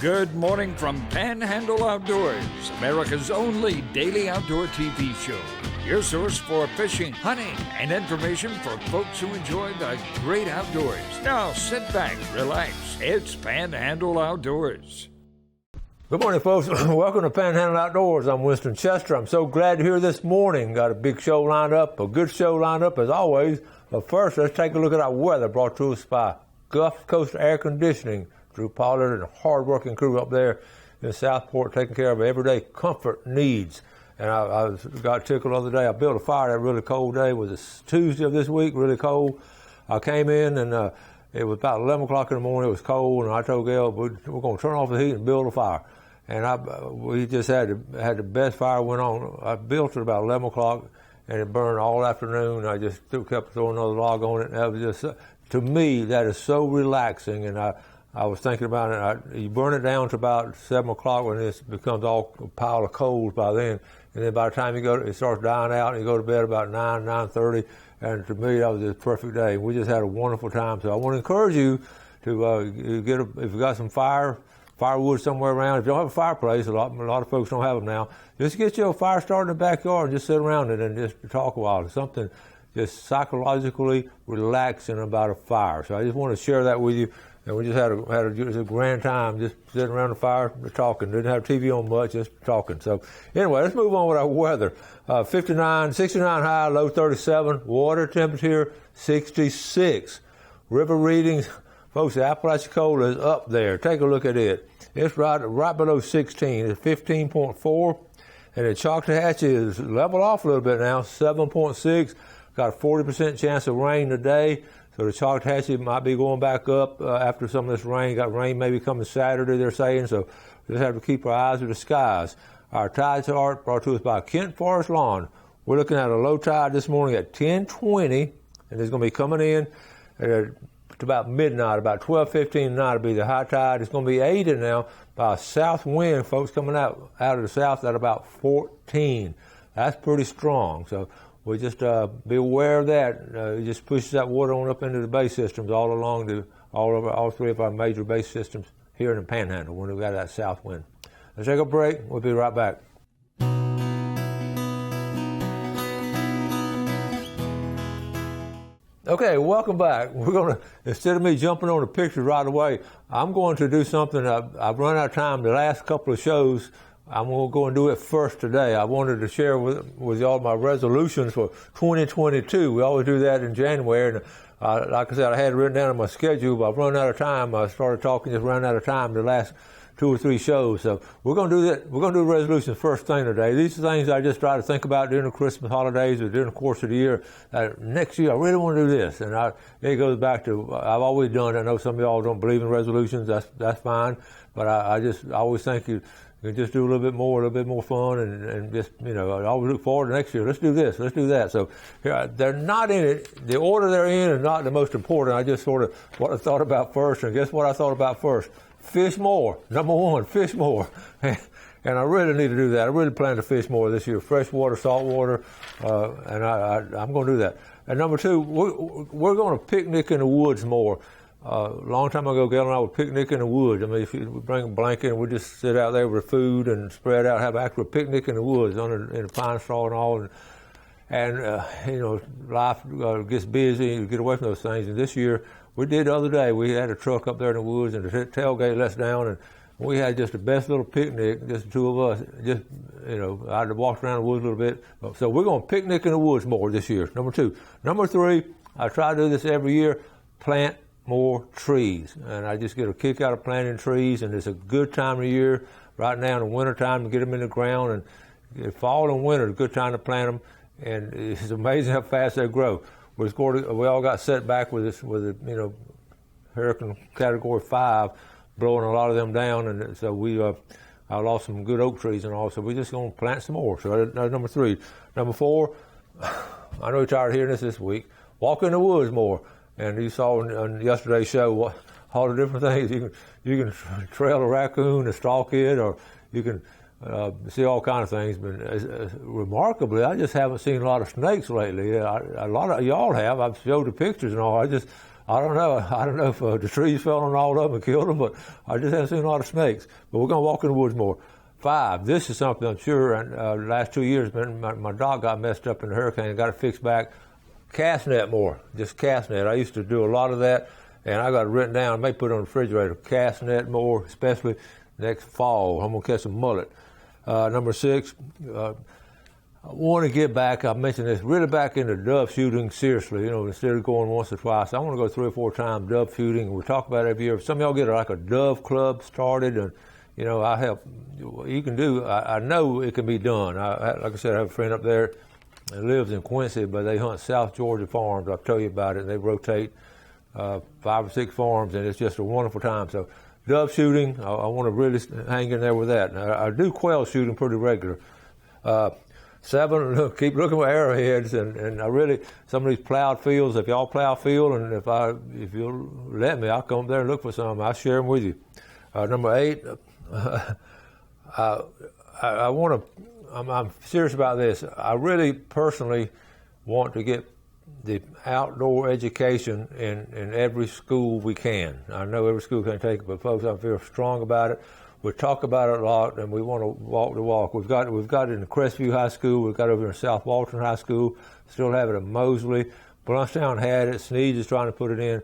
Good morning from Panhandle Outdoors, America's only daily outdoor TV show. Your source for fishing, hunting, and information for folks who enjoy the great outdoors. Now sit back, relax. It's Panhandle Outdoors. Good morning, folks. Welcome to Panhandle Outdoors. I'm Winston Chester. I'm so glad you're here this morning. Got a big show lined up, a good show lined up as always. But first, let's take a look at our weather brought to us by Gulf Coast Air Conditioning. Drew Pollard and a hard-working crew up there in Southport taking care of everyday comfort needs. And I got tickled the other day. I built a fire that really cold day. It was a Tuesday of this week, really cold. I came in and it was about 11 o'clock in the morning. It was cold, and I told Gail, we're going to turn off the heat and build a fire. And we just had the best fire went on. I built it about 11 o'clock, and it burned all afternoon. I just kept throwing another log on it. And that was just, to me, that is so relaxing. And I was thinking about it. You burn it down to about 7 o'clock when it becomes all a pile of coals by then. And then by the time it starts dying out, and you go to bed about 9:30. And to me, that was just a perfect day. We just had a wonderful time. So I want to encourage you to if you got some firewood somewhere around. If you don't have a fireplace, a lot of folks don't have them now. Just get you a fire started in the backyard and just sit around it and just talk a while. It's something just psychologically relaxing about a fire. So I just want to share that with you. And we just had a grand time just sitting around the fire talking. Didn't have TV on much, just talking. So anyway, let's move on with our weather. 69 high, low 37. Water temperature 66. River readings, folks, the Apalachicola is up there. Take a look at it. It's right below 16. It's 15.4. And the Choctawhatchee is leveled off a little bit now, 7.6. Got a 40% chance of rain today. So the Choctawhatchee might be going back up after some of this rain. Got rain maybe coming Saturday, they're saying. So we just have to keep our eyes to the skies. Our tide chart brought to us by Kent Forest Lawn. We're looking at a low tide this morning at 10:20, and it's going to be coming in to about midnight, about 12:15 tonight will be the high tide. It's going to be aided now by a south wind, folks, coming out of the south at about 14. That's pretty strong. So we just be aware of that. It just pushes that water on up into the bay systems all along all three of our major bay systems here in the Panhandle when we've got that south wind. Let's take a break. We'll be right back. Okay, welcome back. We're going to, instead of me jumping on the pictures right away, I'm going to do something. I've run out of time the last couple of shows. I'm going to go and do it first today. I wanted to share with y'all my resolutions for 2022. We always do that in January. And like I said, I had it written down on my schedule, but I've run out of time. I started talking, just ran out of time the last 2 or 3 shows. So we're going to do that. We're going to do resolutions first thing today. These are things I just try to think about during the Christmas holidays or during the course of the year. Next year, I really want to do this. And it goes back to, I've always done it. I know some of y'all don't believe in resolutions. That's fine. But I always think you can just do a little bit more fun, and just, I always look forward to next year. Let's do this, let's do that. So they're not in it. The order they're in is not the most important. I just sort of what I thought about first, and guess what I thought about first? Fish more. Number one, fish more. And I really need to do that. I really plan to fish more this year, freshwater, saltwater, and I'm going to do that. And number two, we're going to picnic in the woods more. A long time ago, Gail and I would picnic in the woods. I mean, if you bring a blanket and we just sit out there with food and spread out, have an actual picnic in the woods in the pine straw and all. And life gets busy. You get away from those things. And this year, we did the other day. We had a truck up there in the woods, and the tailgate lets down, and we had just the best little picnic, just the two of us. Just, I had to walk around the woods a little bit. So we're going to picnic in the woods more this year, number two. Number three, I try to do this every year, plant more trees. And I just get a kick out of planting trees, and it's a good time of year right now in the winter time to get them in the ground. And fall and winter is a good time to plant them, and it's amazing how fast they grow. We all got set back with Hurricane Category 5 blowing a lot of them down, and so I lost some good oak trees and all, so we're just going to plant some more. So that's number three. Number four, I know you're tired of hearing this week, walk in the woods more. And you saw on yesterday's show all the different things. You can trail a raccoon, a straw kid, or you can see all kinds of things. But remarkably, I just haven't seen a lot of snakes lately. A lot of y'all have. I've showed the pictures and all. I don't know. I don't know if the trees fell on all of them and killed them, but I just haven't seen a lot of snakes. But we're going to walk in the woods more. 5, this is something I'm sure the last 2 years, my dog got messed up in the hurricane and got it fixed back. Cast net more, just cast net. I used to do a lot of that, and I got it written down. I may put it on the refrigerator. Cast net more, especially next fall. I'm going to catch some mullet. Number 6, I want to get back, I mentioned this, really back into dove shooting seriously. You know, instead of going once or twice, I want to go 3 or 4 times dove shooting. We talk about it every year. Some of y'all get like a dove club started, and you know, I help. You can do. I know it can be done. Like I said, I have a friend up there that lives in Quincy, but they hunt South Georgia farms. I'll tell you about it. They rotate 5 or 6 farms, and it's just a wonderful time. So dove shooting, I want to really hang in there with that. And I do quail shooting pretty regular. 7, keep looking for arrowheads, and I really, some of these plowed fields, if y'all plow field, and if you'll let me, I'll come up there and look for some. I'll share them with you. Number 8, I want to, I'm serious about this. I really personally want to get the outdoor education in every school we can. I know every school can't take it, but folks, I feel strong about it. We talk about it a lot, and we want to walk the walk. We've got it in Crestview High School. We've got it over in South Walton High School. Still have it at Mosley. Blountstown had it. Sneed is trying to put it in.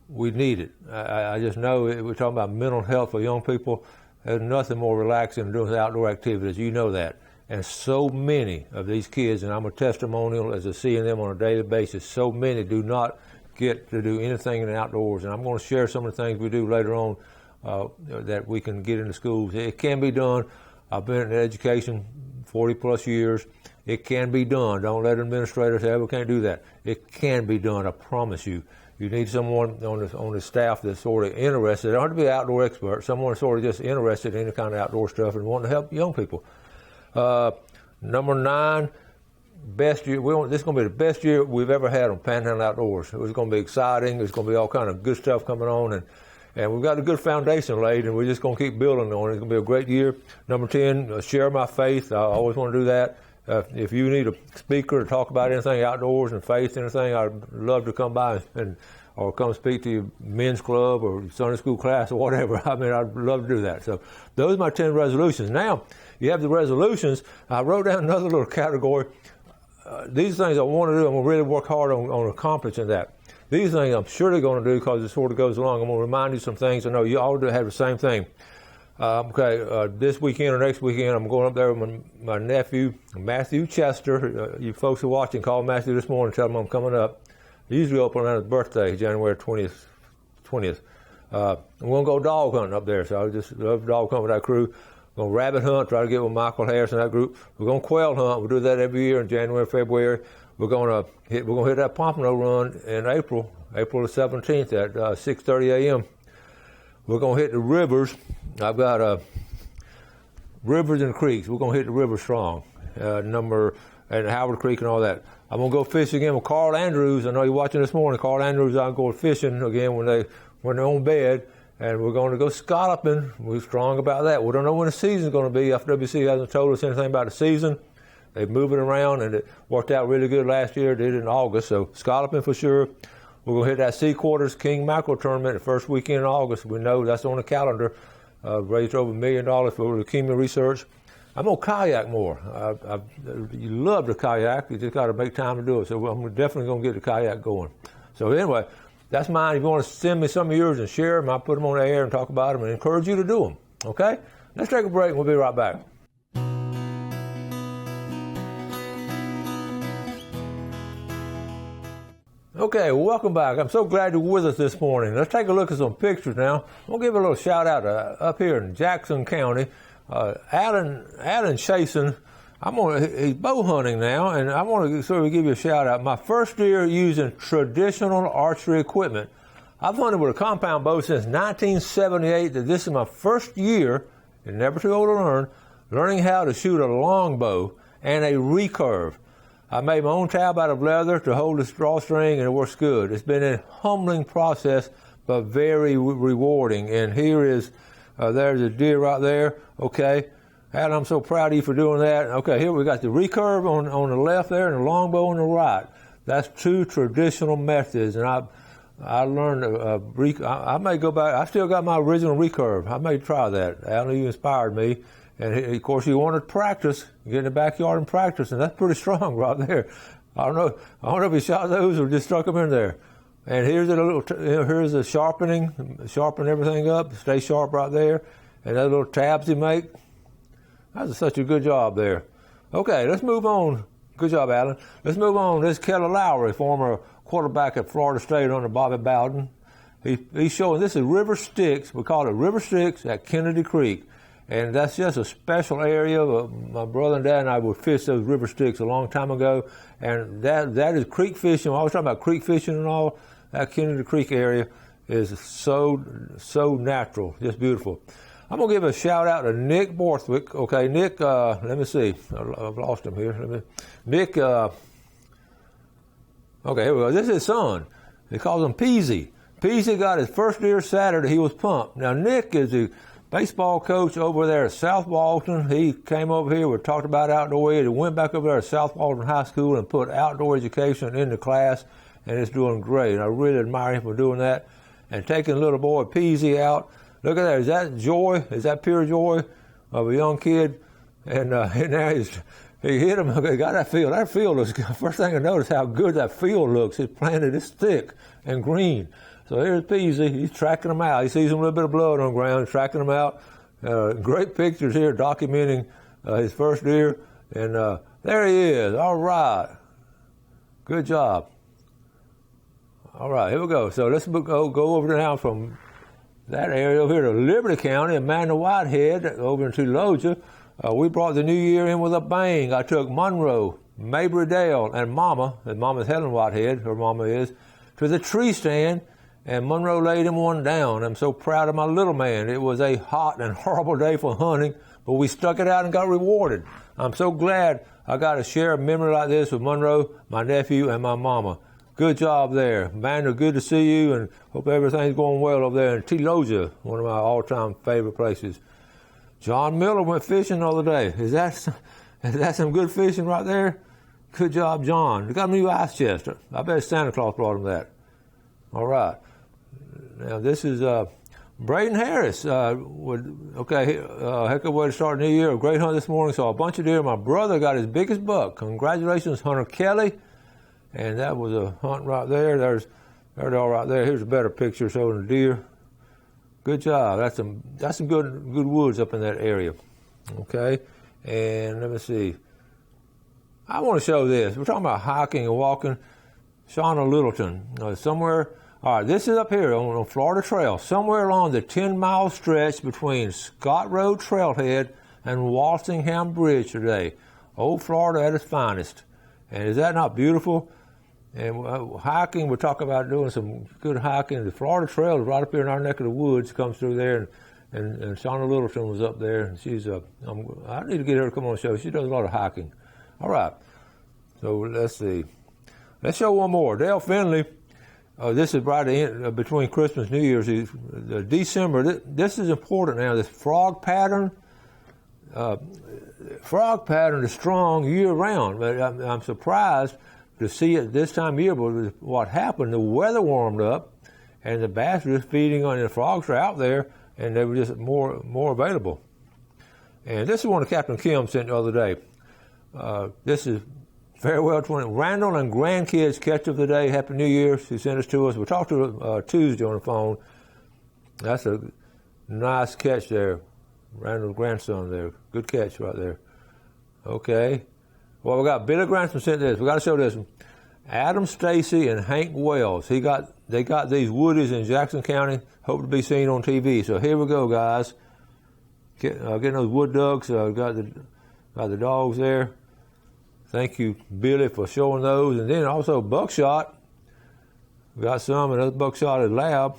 We need it. I just know we're talking about mental health for young people. There's nothing more relaxing than doing outdoor activities. You know that. And so many of these kids, and I'm a testimonial as I see them on a daily basis, so many do not get to do anything in the outdoors. And I'm going to share some of the things we do later on that we can get into schools. It can be done. I've been in education 40 plus years. It can be done. Don't let an administrator say, we can't do that. It can be done, I promise you. You need someone on the staff that's sort of interested. They don't have to be an outdoor expert. Someone sort of just interested in any kind of outdoor stuff and wanting to help young people. Number 9, best year. This is going to be the best year we've ever had on Panhandle Outdoors. It's going to be exciting. There's going to be all kind of good stuff coming on, and we've got a good foundation laid, and we're just going to keep building on it. It's going to be a great year. Number 10, share my faith. I always want to do that. If you need a speaker to talk about anything outdoors and faith, anything, I'd love to come by or come speak to your men's club or Sunday school class or whatever. I mean, I'd love to do that. So those are my 10 resolutions. Now, you have the resolutions. I wrote down another little category. These things I want to do, I'm going to really work hard on accomplishing that. These things I'm sure they're going to do because it sort of goes along. I'm going to remind you some things. I know you all do have the same thing. This weekend or next weekend, I'm going up there with my nephew, Matthew Chester. You folks who are watching, call Matthew this morning, tell him I'm coming up. I usually go up on his birthday, January 20th. I'm going to go dog hunting up there, so I just love dog hunting with that crew. We're going to rabbit hunt, try to get with Michael Harris and that group. We're going to quail hunt. We do that every year in January, February. We're going to hit that Pompano run in April the 17th at 6:30 a.m. We're going to hit the rivers. I've got rivers and creeks. We're going to hit the rivers strong. And Howard Creek and all that. I'm going to go fishing again with Carl Andrews. I know you're watching this morning. Carl Andrews, I'm going fishing again when they're on bed. And we're going to go scalloping. We're strong about that. We don't know when the season's going to be. FWC hasn't told us anything about the season. They move it around, and it worked out really good last year. Did it in August, so scalloping for sure. We're going to hit that Sea Quarters King Mackerel Tournament the first weekend in August. We know that's on the calendar. Raised over $1 million for leukemia research. I'm going to kayak more. You love to kayak. You just got to make time to do it. So I'm definitely going to get the kayak going. So anyway, that's mine. If you want to send me some of yours and share them, I'll put them on the air and talk about them and encourage you to do them. Okay? Let's take a break and we'll be right back. Okay, well, welcome back. I'm so glad you're with us this morning. Let's take a look at some pictures now. I'm going to give a little shout out up here in Jackson County. Alan Chasen, he's bow hunting now, and I want to sort of give you a shout out. My first year using traditional archery equipment. I've hunted with a compound bow since 1978. This is my first year, and never too old to learning how to shoot a longbow and a recurve. I made my own tab out of leather to hold the drawstring, and it works good. It's been a humbling process, but very rewarding. And here is, there's a deer right there. Okay, Adam, I'm so proud of you for doing that. Okay, here we got the recurve on the left there and the longbow on the right. That's 2 traditional methods, and I learned, I may go back, I still got my original recurve. I may try that. Alan, you inspired me. And of course, he wanted to practice, get in the backyard and practice, and that's pretty strong right there. I don't know if he shot those or just stuck them in there. And here's the sharpen everything up, stay sharp right there. And those little tabs he make. That's such a good job there. Okay, let's move on. Good job, Alan. Let's move on. This is Kelly Lowry, former quarterback at Florida State under Bobby Bowden. He's showing, this is river sticks. We call it river sticks at Kennedy Creek. And that's just a special area. My brother and dad and I would fish those river sticks a long time ago. And that is creek fishing. When I was talking about creek fishing and all, that Kennedy Creek area is so natural, just beautiful. I'm going to give a shout out to Nick Borthwick. Okay, Nick, let me see. I've lost him here. Nick, okay, here we go. This is his son. He calls him Peasy. Peasy got his first deer Saturday. He was pumped. Now, Nick is the baseball coach over there at South Walton. He came over here. We talked about outdoor ed. He went back over there at South Walton High School and put outdoor education in the class, and it's doing great. And I really admire him for doing that and taking little boy Peasy out. Look at that. Is that joy? Is that pure joy of a young kid? And now he hit him. Okay, got that field. That field looks good. First thing I noticed how good that field looks. It's planted. It's thick and green. So here's Peasy. He's tracking them out. He sees a little bit of blood on the ground, tracking them out. Great pictures here documenting his first deer. And there he is. All right. Good job. All right, here we go. So let's go over now from that area over here to Liberty County, Amanda Whitehead over in Tulogia. We brought the new year in with a bang. I took Monroe, Mabry Dale, and Mama's Helen Whitehead, her mama is, to the tree stand, and Monroe laid him one down. I'm so proud of my little man. It was a hot and horrible day for hunting, but we stuck it out and got rewarded. I'm so glad I got to share a memory like this with Monroe, my nephew, and my mama. Good job there. Amanda, good to see you, and hope everything's going well over there in Tulogia, one of my all-time favorite places. John Miller went fishing the other day. Is that some good fishing right there? Good job, John. He got a new ice chest. I bet Santa Claus brought him that. All right. Now, this is Braden Harris. Heck of a way to start the new year. A great hunt this morning. Saw a bunch of deer. My brother got his biggest buck. Congratulations, Hunter Kelly. And that was a hunt right there. There they are right there. Here's a better picture showing the deer. Good job. That's some good woods up in that area. Okay. And let me see. I want to show this. We're talking about hiking and walking. Shauna Littleton, somewhere. All right, this is up here on Florida Trail, somewhere along the 10-mile stretch between Scott Road Trailhead and Walsingham Bridge today. Old Florida at its finest. And is that not beautiful? And hiking, we're talking about doing some good hiking. The Florida Trail is right up here in our neck of the woods, comes through there, and Shauna Littleton was up there. And she's I need to get her to come on the show. She does a lot of hiking. All right, so let's see. Let's show one more. Dale Finley. This is right between Christmas and New Year's. December. This is important now. This frog pattern. Frog pattern is strong year-round, but I'm surprised to see it this time of year. But what happened, the weather warmed up, and the bass were just feeding on, the frogs are out there, and they were just more available. And this is one of Captain Kim sent the other day. This is Farewell 20. Randall and grandkids catch of the day. Happy New Year. She sent this to us. We talked to her Tuesday on the phone. That's a nice catch there. Randall's grandson there. Good catch right there. Okay. Well, we got Billy Granson sent this. We got to show this one. Adam Stacy and Hank Wells. They got these woodies in Jackson County. Hope to be seen on TV. So here we go, guys. Getting those wood ducks. Got the dogs there. Thank you, Billy, for showing those. And then also buckshot. We got some, and those buckshot at lab.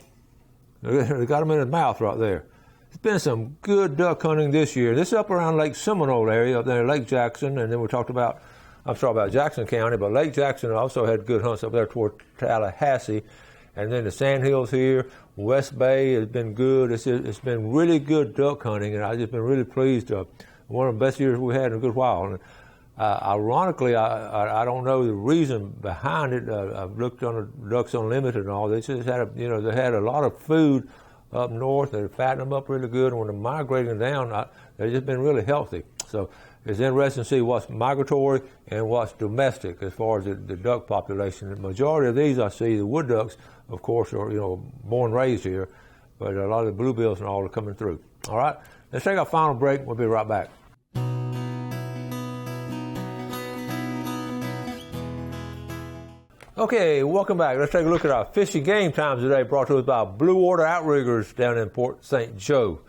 They got them in his mouth right there. It's been some good duck hunting this year. This is up around Lake Seminole area, up there, Lake Jackson, and then I'm talking about Jackson County, but Lake Jackson also had good hunts up there toward Tallahassee. And then the Sandhills here, West Bay has been good. It's been really good duck hunting, and I've just been really pleased. One of the best years we had in a good while. And Ironically, I don't know the reason behind it. I've looked on the Ducks Unlimited and all. They just had they had a lot of food up north. They fattened them up really good. And when they're migrating down, they've just been really healthy. So it's interesting to see what's migratory and what's domestic as far as the duck population. The majority of these I see, the wood ducks, of course, are born and raised here, but a lot of the bluebills and all are coming through. All right, let's take our final break. We'll be right back. Okay, welcome back. Let's take a look at our fishing game times today, brought to us by Blue Water Outriggers down in Port St. Joe.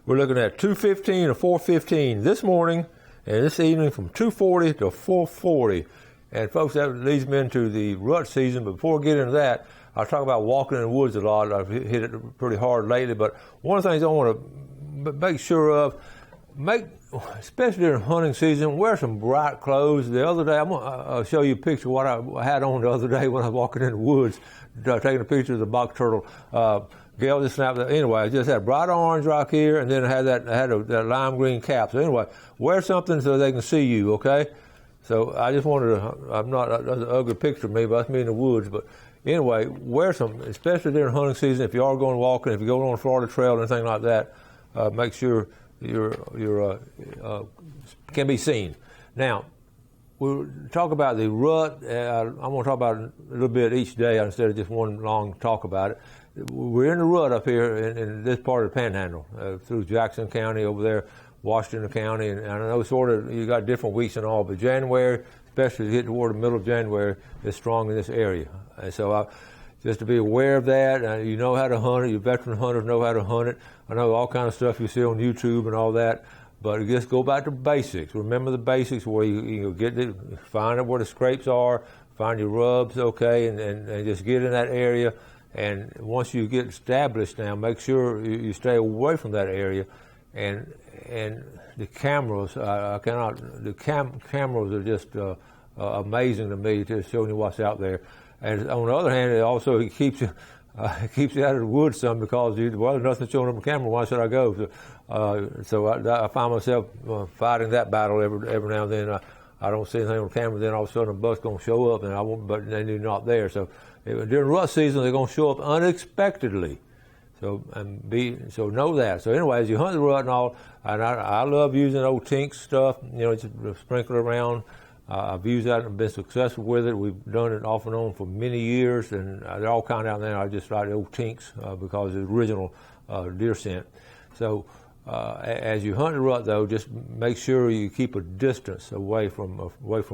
We're looking at 2:15 to 4:15 this morning, and this evening from 2:40 to 4:40. And folks, that leads me into the rut season. But before we get into that, I'll talk about walking in the woods a lot. I've hit it pretty hard lately. But one of the things I want to make sure of, especially during hunting season, wear some bright clothes. The other day, I'm going to show you a picture of what I had on the other day when I was walking in the woods, taking a picture of the box turtle. Gail just snapped that. Anyway, I just had bright orange right here, and then I had that lime green cap. So anyway, wear something so they can see you, okay? So I just wanted to, that's an ugly picture of me, but that's me in the woods. But anyway, wear some, especially during hunting season. If you are going walking, if you go on a Florida trail or anything like that, make sure you're can be seen. Now, we'll talk about the rut. I'm going to talk about it a little bit each day instead of just one long talk about it. We're in the rut up here in this part of the Panhandle, through Jackson County over there, Washington County, and I know sort of you got different weeks and all, but January, especially getting toward the middle of January, is strong in this area. And so just to be aware of that, you know how to hunt it. You veteran hunters know how to hunt it. I know all kind of stuff you see on YouTube and all that, but just go back to basics. Remember the basics where you find out where the scrapes are, find your rubs, okay, and just get in that area. And once you get established now, make sure you stay away from that area. And the cameras, cameras are just amazing to me, to showing you what's out there. And on the other hand, it also keeps you out of the woods some, because there's nothing showing on the camera. Why should I go? So I find myself fighting that battle every now and then. I don't see anything on the camera, then all of a sudden a buck's going to show up, and I won't, but then they're not there. So during rut season, they're going to show up unexpectedly. So know that. So anyway, as you hunt the rut and all, and I love using old Tinks stuff, just sprinkle it around. I've used that and been successful with it. We've done it off and on for many years, and they're all kind of out there. I just like the old Tinks because of the original deer scent. So as you hunt the rut, though, just make sure you keep a distance away from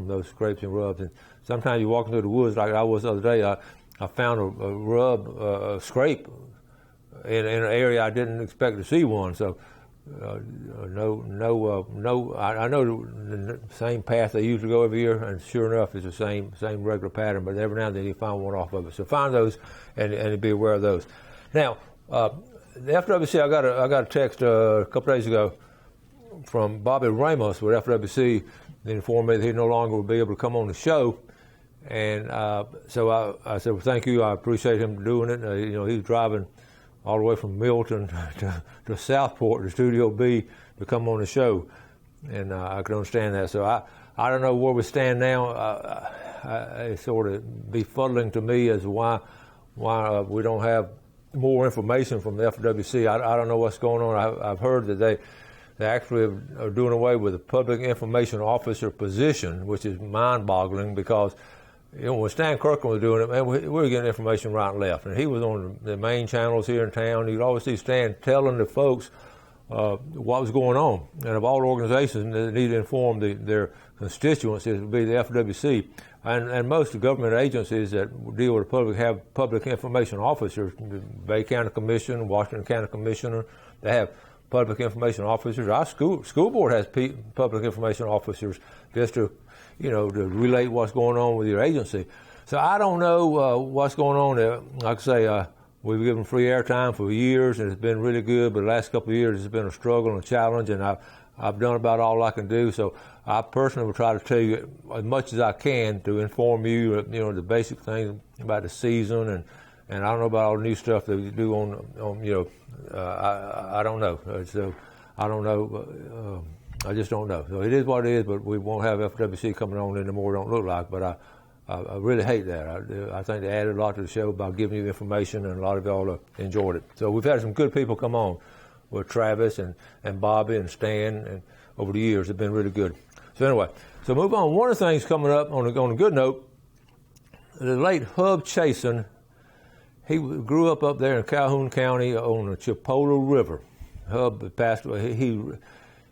those scrapes and rubs. And sometimes you're walking through the woods, like I was the other day. I found a rub, a scrape in an area I didn't expect to see one. So. I know the same path they usually go every year, and sure enough, it's the same regular pattern. But every now and then you find one off of it. So find those and be aware of those. Now, the FWC, I got a text a couple days ago from Bobby Ramos with FWC. They informed me that he no longer will be able to come on the show, and so I said, well, thank you. I appreciate him doing it. He's driving all the way from Milton to Southport to Studio B to come on the show, and I can understand that. So I don't know where we stand now. It's sort of befuddling to me as to why we don't have more information from the FWC. I don't know what's going on. I've heard that they actually are doing away with the public information officer position, which is mind-boggling, because when Stan Kirkland was doing it, man, we were getting information right and left. And he was on the main channels here in town. You'd always see Stan telling the folks what was going on. And of all organizations that need to inform their constituents, it would be the FWC. And most of the government agencies that deal with the public have public information officers. The Bay County Commission, Washington County Commissioner, they have public information officers. Our school board has public information officers just to relate what's going on with your agency. So I don't know what's going on there. Like I say, we've given free airtime for years, and it's been really good, but the last couple of years it's been a struggle and a challenge, and I've done about all I can do. So I personally will try to tell you as much as I can to inform you, the basic things about the season, and I don't know about all the new stuff that we do on I don't know. So I don't know. I just don't know. So it is what it is, but we won't have FWC coming on anymore. Don't look like, but I really hate that. I think they added a lot to the show by giving you information, and a lot of y'all enjoyed it. So we've had some good people come on with Travis and Bobby and Stan, and over the years have been really good. So anyway, so move on. One of the things coming up on a good note, the late Hub Chasen, he grew up there in Calhoun County on the Chipola River. Hub passed away.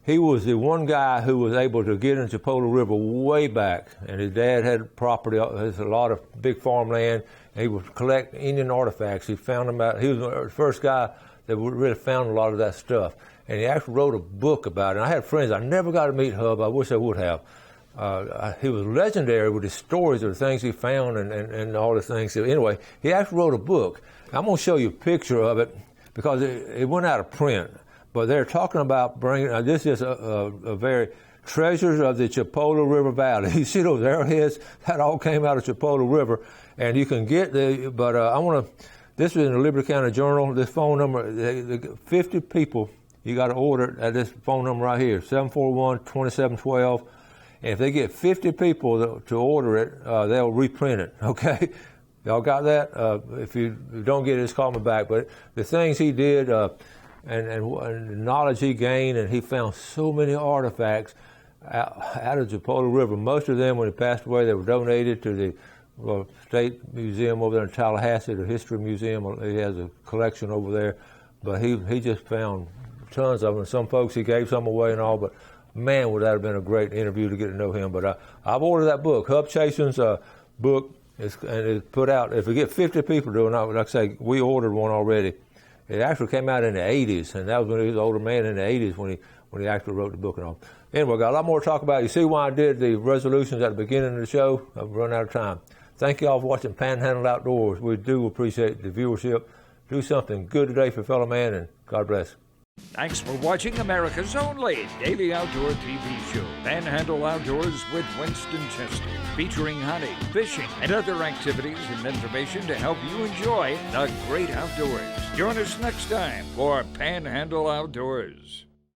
He was the one guy who was able to get in the Chipola River way back, and his dad had property. There's a lot of big farmland, and he would collect Indian artifacts. He found them out. He was the first guy that really found a lot of that stuff, and he actually wrote a book about it. And I had friends. I never got to meet Hub. I wish I would have. He was legendary with his stories of the things he found and all the things. So anyway, he actually wrote a book. I'm going to show you a picture of it because it went out of print. But they're talking about bringing, this is a very treasures of the Chipola River Valley. You see those arrowheads? That all came out of Chipola River. And you can get this is in the Liberty County Journal, this phone number, 50 people, you got to order it at this phone number right here, 741-2712. And if they get 50 people to order it, they'll reprint it, okay? Y'all got that? If you don't get it, just call me back. But the things he did, and the knowledge he gained, and he found so many artifacts out of the Chipola River. Most of them, when he passed away, they were donated to the State Museum over there in Tallahassee, the History Museum. He has a collection over there. But he just found tons of them. Some folks, he gave some away and all, but man, would that have been a great interview to get to know him. But I've ordered that book, Hub Chasen's book, and it's put out. If we get 50 people doing it, like I say, we ordered one already. It actually came out in the 80s, and that was when he was an older man in the 80s when he actually wrote the book and all. Anyway, got a lot more to talk about. You see why I did the resolutions at the beginning of the show? I've run out of time. Thank you all for watching Panhandle Outdoors. We do appreciate the viewership. Do something good today for fellow man, and God bless. Thanks for watching America's only daily outdoor TV show, Panhandle Outdoors with Winston Chester, featuring hunting, fishing, and other activities and information to help you enjoy the great outdoors. Join us next time for Panhandle Outdoors.